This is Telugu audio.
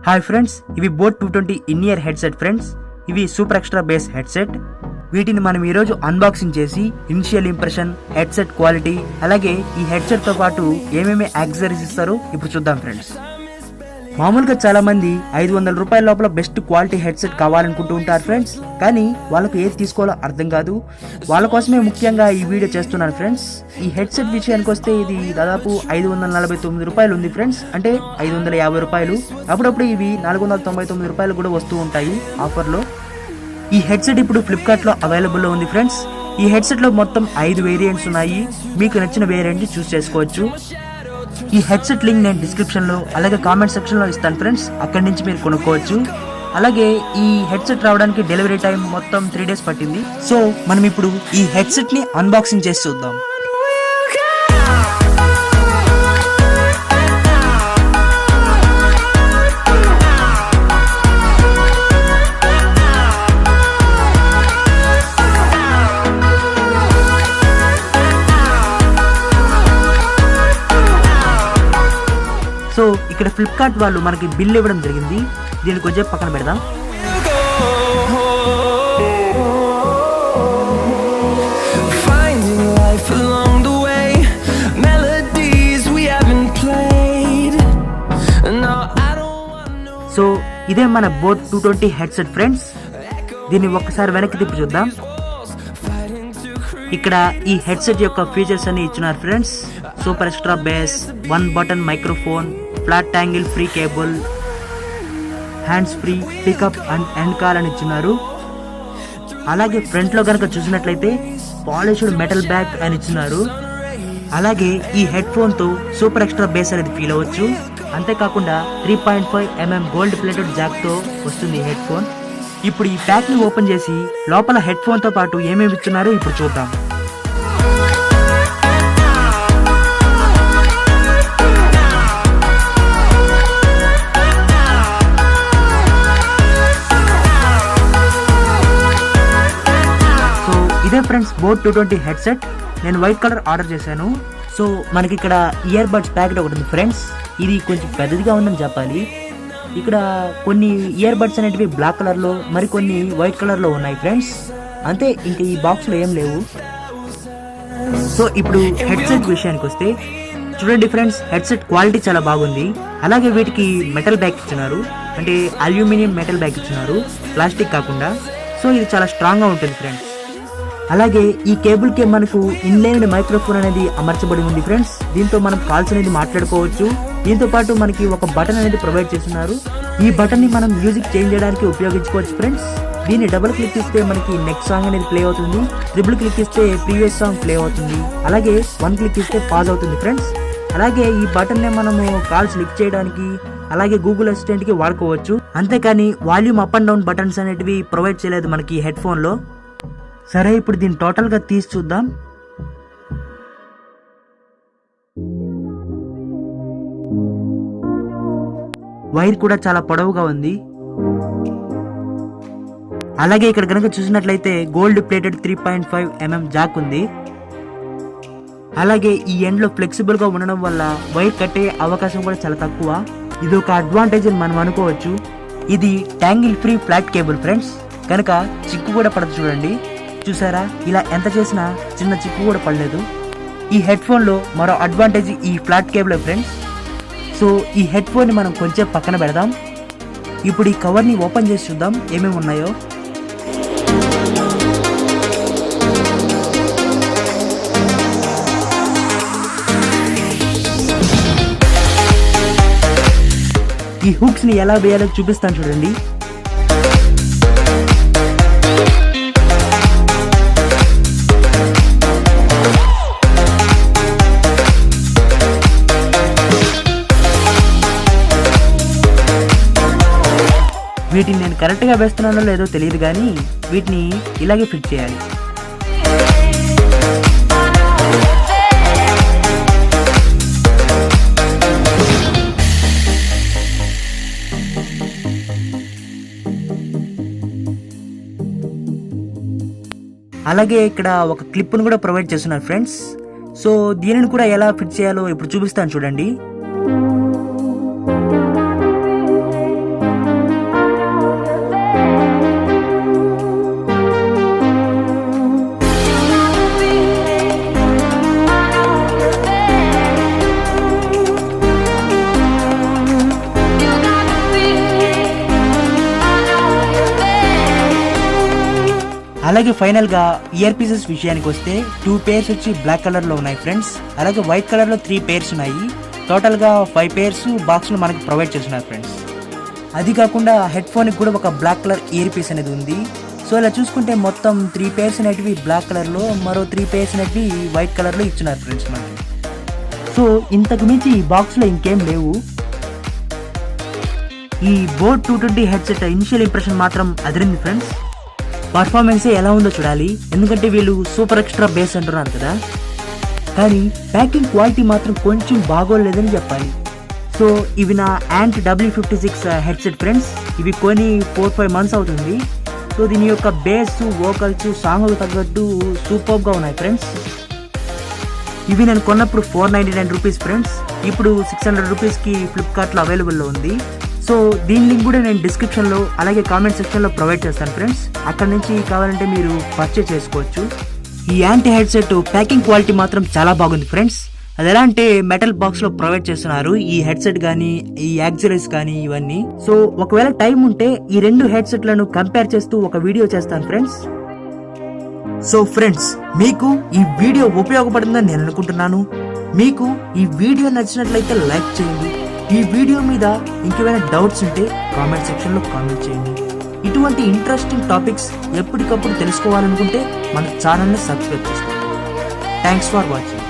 హాయ్ ఫ్రెండ్స్, ఇవి బోట్ 220 ఇన్-ఇయర్ హెడ్సెట్ ఫ్రెండ్స్. ఇవి సూపర్ ఎక్స్ట్రా బేస్ హెడ్సెట్. వీటిని మనం ఈరోజు అన్బాక్సింగ్ చేసి ఇనిషియల్ ఇంప్రెషన్, హెడ్సెట్ క్వాలిటీ, అలాగే ఈ హెడ్సెట్ తో పాటు ఏమేమి యాక్సెసరీస్ ఇస్తారో ఇప్పుడు చూద్దాం ఫ్రెండ్స్. మామూలుగా చాలా మంది 500 రూపాయల లోపల బెస్ట్ క్వాలిటీ హెడ్సెట్ కావాలనుకుంటూ ఉంటారు ఫ్రెండ్స్. కానీ వాళ్ళకు ఏది తీసుకోవాలో అర్థం కాదు. వాళ్ళ కోసమే ముఖ్యంగా ఈ వీడియో చేస్తున్నాను ఫ్రెండ్స్. ఈ హెడ్సెట్ విషయానికి వస్తే ఇది దాదాపు 549 రూపాయలు ఉంది ఫ్రెండ్స్, అంటే 550 రూపాయలు. అప్పుడప్పుడు ఇవి 499 రూపాయలు కూడా వస్తూ ఉంటాయి ఆఫర్లో. ఈ హెడ్సెట్ ఇప్పుడు ఫ్లిప్కార్ట్లో అవైలబుల్లో ఉంది ఫ్రెండ్స్. ఈ హెడ్సెట్లో మొత్తం 5 వేరియంట్స్ ఉన్నాయి. మీకు నచ్చిన వేరియంట్ని చూస్ చేసుకోవచ్చు. ఈ హెడ్సెట్ లింక్ నేను డిస్క్రిప్షన్లో అలాగే కామెంట్ సెక్షన్లో ఇస్తాను ఫ్రెండ్స్. అక్కడి నుంచి మీరు కొనుక్కోవచ్చు. అలాగే ఈ హెడ్సెట్ రావడానికి డెలివరీ టైం మొత్తం 3 days పట్టింది. సో మనం ఇప్పుడు ఈ హెడ్సెట్ని అన్బాక్సింగ్ చేసి చూద్దాం. సో ఇక్కడ ఫ్లిప్కార్ట్ వాళ్ళు మనకి బిల్ ఇవ్వడం జరిగింది. దీనికి కొంచెం పక్కన పెడదాం. సో ఇదే మన బోట్ 220 హెడ్సెట్ ఫ్రెండ్స్. దీన్ని ఒక్కసారి వెనక్కి తిప్పి చూద్దాం. ఇక్కడ ఈ హెడ్సెట్ యొక్క ఫీచర్స్ అన్ని ఇచ్చినారు friends. Super extra bass, 1 button microphone, flat angle free cable, hands free, pick up and end call అని ఇచ్చినారు. అలాగే ఫ్రంట్ లో కనుక చూసినట్లయితే పాలిష్డ్ మెటల్ బ్యాక్ అని ఇచ్చినారు. అలాగే ఈ హెడ్ ఫోన్ తో సూపర్ ఎక్స్ట్రా బేస్ అనేది ఫీల్ అవ్వచ్చు. అంతేకాకుండా 3.5 mm గోల్డ్ ప్లేటెడ్ జాక్ తో వస్తుంది హెడ్ ఫోన్. ఇప్పుడు ఈ ప్యాక్ ని ఓపెన్ చేసి లోపల హెడ్ ఫోన్ తో పాటు ఏమేమి ఇస్తున్నారో ఇప్పుడు చూద్దాం. ఇదే ఫ్రెండ్స్ బోట్ 220 హెడ్సెట్. నేను వైట్ కలర్ ఆర్డర్ చేశాను. సో మనకి ఇక్కడ ఇయర్ బడ్స్ ప్యాకెట్ ఒకటి ఉంది ఫ్రెండ్స్. ఇది కొంచెం పెద్దదిగా ఉందని చెప్పాలి. ఇక్కడ కొన్ని ఇయర్ బడ్స్ అనేటివి బ్లాక్ కలర్లో, మరికొన్ని వైట్ కలర్లో ఉన్నాయి ఫ్రెండ్స్. అంతే, ఇంకా ఈ బాక్స్లో ఏం లేవు. సో ఇప్పుడు హెడ్సెట్ విషయానికి వస్తే చూడండి ఫ్రెండ్స్, హెడ్సెట్ క్వాలిటీ చాలా బాగుంది. అలాగే వీటికి మెటల్ బ్యాక్ ఇచ్చినారు, అంటే అల్యూమినియం మెటల్ బ్యాక్ ఇచ్చినారు, ప్లాస్టిక్ కాకుండా. సో ఇది చాలా స్ట్రాంగ్గా ఉంటుంది ఫ్రెండ్స్. అలాగే ఈ కేబుల్ కి మనకు ఇన్లైన్డ్ మైక్రోఫోన్ అనేది అమర్చబడి ఉంది ఫ్రెండ్స్. దీంతో మనం కాల్స్ అనేది మాట్లాడుకోవచ్చు. దీంతో పాటు మనకి ఒక బటన్ అనేది ప్రొవైడ్ చేస్తున్నారు. ఈ బటన్ ని మనం మ్యూజిక్ చేంజ్ చేయడానికి ఉపయోగించుకోవచ్చు ఫ్రెండ్స్. దీన్ని డబుల్ క్లిక్ ఇస్తే మనకి నెక్స్ట్ సాంగ్ అనేది ప్లే అవుతుంది. ట్రిపుల్ క్లిక్ ఇస్తే ప్రీవియస్ సాంగ్ ప్లే అవుతుంది. అలాగే 1 క్లిక్ ఇస్తే పాజ్ అవుతుంది ఫ్రెండ్స్. అలాగే ఈ బటన్ నే మనము కాల్స్ లిఫ్ట్ చేయడానికి, అలాగే గూగుల్ అసిస్టెంట్ కి వాడుకోవచ్చు. అంతేకాని volume up and down buttons అనేటివి ప్రొవైడ్ చేయలేదు మనకి హెడ్ ఫోన్ లో. సరే, ఇప్పుడు దీన్ని టోటల్ గా తీసి చూద్దాం. వైర్ కూడా చాలా పొడవుగా ఉంది. అలాగే ఇక్కడ కనుక చూసినట్లయితే గోల్డ్ ప్లేటెడ్ 3.5 mm జాక్ ఉంది. అలాగే ఈ ఎండ్ లో ఫ్లెక్సిబుల్ గా ఉండడం వల్ల వైర్ కట్టే అవకాశం కూడా చాలా తక్కువ. ఇది ఒక అడ్వాంటేజ్ అని మనం అనుకోవచ్చు. ఇది tangle free flat cable friends, కనుక చిక్కు కూడా పడదు. చూడండి, చూసారా, ఇలా ఎంత చేసినా చిన్న చిక్కు కూడా పడలేదు. ఈ హెడ్ ఫోన్ లో మరో అడ్వాంటేజ్ ఈ ఫ్లాట్ కేబుల్ ఫ్రెండ్స్. సో ఈ హెడ్ ఫోన్ ని మనం కొంచెం పక్కన పెడదాం. ఇప్పుడు ఈ కవర్ ని ఓపెన్ చేసి చూద్దాం ఏమేమి ఉన్నాయో. ఈ హుక్స్ ని ఎలా వేయాలో చూపిస్తాను చూడండి. వీటిని నేను కరెక్ట్గా వేస్తున్నానో లేదో తెలియదు, కానీ వీటిని ఇలాగే ఫిట్ చేయాలి. అలాగే ఇక్కడ ఒక క్లిప్ను కూడా ప్రొవైడ్ చేస్తున్నారు ఫ్రెండ్స్. సో దీనిని కూడా ఎలా ఫిట్ చేయాలో ఇప్పుడు చూపిస్తాను చూడండి. అలాగే ఫైనల్ గా ఇయర్ పీసెస్ విషయానికి వస్తే 2 పేర్స్ వచ్చి బ్లాక్ కలర్ లో ఉన్నాయి ఫ్రెండ్స్. అలాగే వైట్ కలర్ లో 3 పేర్స్ ఉన్నాయి. టోటల్ గా 5 పేర్స్ బాక్స్ లో మనకి ప్రొవైడ్ చేస్తున్నారు ఫ్రెండ్స్. అది కాకుండా హెడ్ ఫోన్ కి కూడా ఒక బ్లాక్ కలర్ ఇయర్ పీస్ అనేది ఉంది. సో ఇలా చూసుకుంటే మొత్తం 3 పేర్స్ అనేటివి బ్లాక్ కలర్ లో, మరో 3 పేర్స్ అనేటివి వైట్ కలర్ లో ఇచ్చున్నారు ఫ్రెండ్స్ మనకి. సో ఇంతకు మించి ఈ బాక్స్ లో ఇంకేం లేవు. ఈ బోట్ 220 హెడ్సెట్ ఇనిషియల్ ఇంప్రెషన్ మాత్రం అదిరింది ఫ్రెండ్స్. పర్ఫార్మెన్సే ఎలా ఉందో చూడాలి, ఎందుకంటే వీళ్ళు సూపర్ ఎక్స్ట్రా బేస్ అంటున్నారు కదా. కానీ ప్యాకింగ్ క్వాలిటీ మాత్రం కొంచెం బాగోలేదని చెప్పాలి. సో ఇవి నా యాంట్ W56 హెడ్సెట్ ఫ్రెండ్స్. ఇవి కొని 4-5 మంత్స్ అవుతుంది. సో దీని యొక్క బేస్, వోకల్స్, సాంగ్కు తగ్గట్టు సూపర్గా ఉన్నాయి ఫ్రెండ్స్. ఇవి నేను కొన్నప్పుడు 499 రూపీస్ ఫ్రెండ్స్. ఇప్పుడు 600 రూపీస్కి ఫ్లిప్కార్ట్లో అవైలబుల్లో ఉంది. సో దీని లింక్ కూడా నేను డిస్క్రిప్షన్లో అలాగే కామెంట్ సెక్షన్లో ప్రొవైడ్ చేస్తాను ఫ్రెండ్స్. అక్కడ నుంచి కావాలంటే మీరు పర్చేస్ చేసుకోవచ్చు. ఈ యాంటీ హెడ్సెట్ ప్యాకింగ్ క్వాలిటీ మాత్రం చాలా బాగుంది ఫ్రెండ్స్. అది ఎలా అంటే మెటల్ బాక్స్లో ప్రొవైడ్ చేస్తున్నారు ఈ హెడ్సెట్ కానీ, ఈ యాక్సరీస్ కానీ ఇవన్నీ. సో ఒకవేళ టైం ఉంటే ఈ 2 హెడ్సెట్లను కంపేర్ చేస్తూ ఒక వీడియో చేస్తాను ఫ్రెండ్స్. సో ఫ్రెండ్స్, మీకు ఈ వీడియో ఉపయోగపడుతుందని నేను అనుకుంటున్నాను. మీకు ఈ వీడియో నచ్చినట్లయితే లైక్ చేయండి. ఈ వీడియో మీద ఇంకేమైనా డౌట్స్ ఉంటే కామెంట్ సెక్షన్లో కామెంట్ చేయండి. ఇటువంటి ఇంట్రెస్టింగ్ టాపిక్స్ ఎప్పటికప్పుడు తెలుసుకోవాలనుకుంటే మన ఛానల్ని సబ్స్క్రైబ్ చేసుకోండి. Thanks for watching.